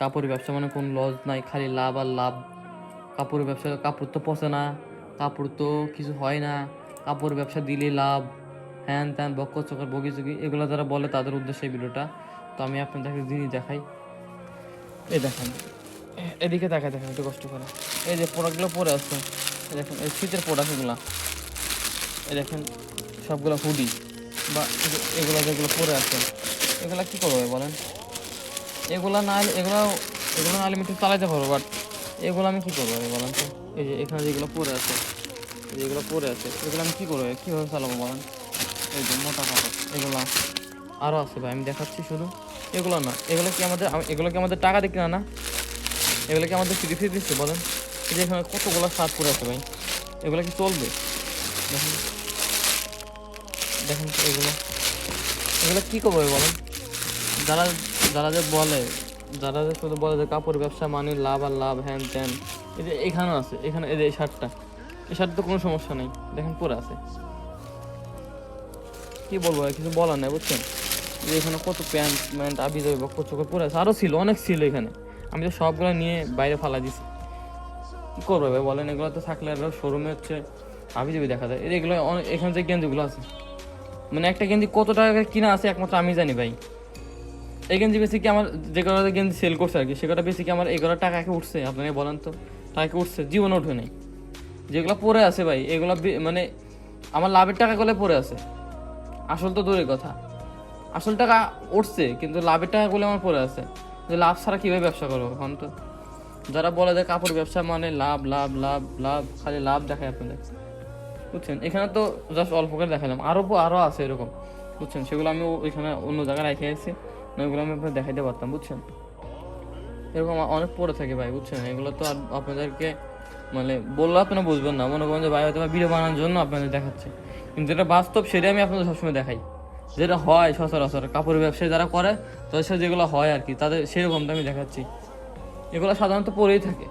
কাপড়ের ব্যবসা মানে কোনো লস নাই, খালি লাভ আর লাভ। কাপড়ের ব্যবসা, কাপড় তো পচে না, কাপড় তো কিছু হয় না, কাপড়ের ব্যবসা দিলে লাভ, হ্যান ত্যান বক্কর চকর বগি চগি, এগুলো যারা বলে তাদের উদ্দেশ্যে এই ভিডিওটা। তো আমি আপনাদেরকে জিনিস দেখাই। এই দেখেন, এদিকে দেখেন একটু কষ্ট করে। এই যে প্রোডাক্টগুলো পরে আসছে, এই দেখেন এই শীতের প্রোডাক্ট এগুলো, এই দেখেন সবগুলো হুডি বা এগুলো যেগুলো পরে আছে, এগুলো কী করবো বলেন? এগুলো না এগুলো এগুলো না হলে আমি একটু চালাতে পারবো, বাট এগুলো আমি কী করবো বলেন তো? এই যে এখানে যেগুলো পরে আছে, যেগুলো পরে আছে এগুলো আমি কী করবো, কীভাবে চালাবো বলেন? এই যে মোটা কাপড় এগুলো আরও আছে ভাই, আমি দেখাচ্ছি শুধু। এগুলো না, এগুলো কি আমাদের টাকা দিয়ে কিনা না? এগুলো কি আমাদের ফ্রি ফ্রি দিচ্ছে বলেন? এই যে এখানে কতগুলো শার্ট পরে আছে ভাই, এগুলো কি চলবে? দেখেন দেখেন এগুলো এগুলো কী করবো বলেন? যারা যারা যে বলে, যারা যে শুধু বলে যে কাপড় ব্যবসা মানে লাভ আর লাভ, হ্যান ত্যান, এই যে এখানে আছে, এখানে এই যে এই শার্টটা, এই শার্ট তো কোনো সমস্যা নেই, দেখেন পরে আছে। কী বলবো, কিছু বলার নেই বুঝছেন? যে এখানে কত প্যান্ট ম্যান্ট আবি যাবে বক্কর চোখে পরে আছে, আরও ছিল, অনেক ছিল এখানে। আমি তো সবগুলো নিয়ে বাইরে ফালা দিছি। কী করবো ভাই বলেন? এগুলো তো থাকলে আরও শোরুমে হচ্ছে আবি যাবি দেখা যায়। এগুলো অনেক, এখানে যে গেঞ্জিগুলো আছে, মানে একটা গেঞ্জি কত টাকা কিনা আছে একমাত্র আমি জানি ভাই। এই গেঞ্জি বেশি কি আমার যে কটা গেঞ্জি সেল করছে আর কি, সে কটা বেশি কি আমার 11 টাকাকে উঠছে? আপনাকে বলেন তো, টাকা উঠছে? জীবনে উঠে নেই। যেগুলো পরে আছে ভাই এগুলো মানে আমার লাভের টাকাগুলো পরে আছে। আসল তো দূরের কথা, আসল টাকা উঠছে কিন্তু লাভের টাকাগুলো আমার পরে আছে। যে লাভ ছাড়া কীভাবে ব্যবসা করবো এখন? তো যারা বলে যে কাপড় ব্যবসা মানে লাভ লাভ লাভ লাভ, খালি লাভ দেখায় আপনাদের, বুঝছেন? এখানে তো জাস্ট অল্প করে দেখালাম, আরও আছে এরকম, বুঝছেন? সেগুলো আমি ওইখানে অন্য জায়গায় রেখে আসছি, ওইগুলো আমি আপনার দেখাইতে পারতাম, বুঝছেন? এরকম অনেক পড়ে থাকে ভাই, বুঝছেন? এগুলো তো আর আপনাদেরকে মানে বললে আপনারা বুঝবেন না, মনে করেন যে ভাই হয়তো ভিডিও বানানোর জন্য আপনাদের দেখাচ্ছে, কিন্তু যেটা বাস্তব সেটাই আমি আপনাদের সবসময় দেখাই, যেটা হয় সচরাচর কাপড়ের ব্যবসায় যারা করে তাদের সাথে যেগুলো হয় আর কি, তাদের সেরকমটা আমি দেখাচ্ছি। এগুলো সাধারণত পরেই থাকে।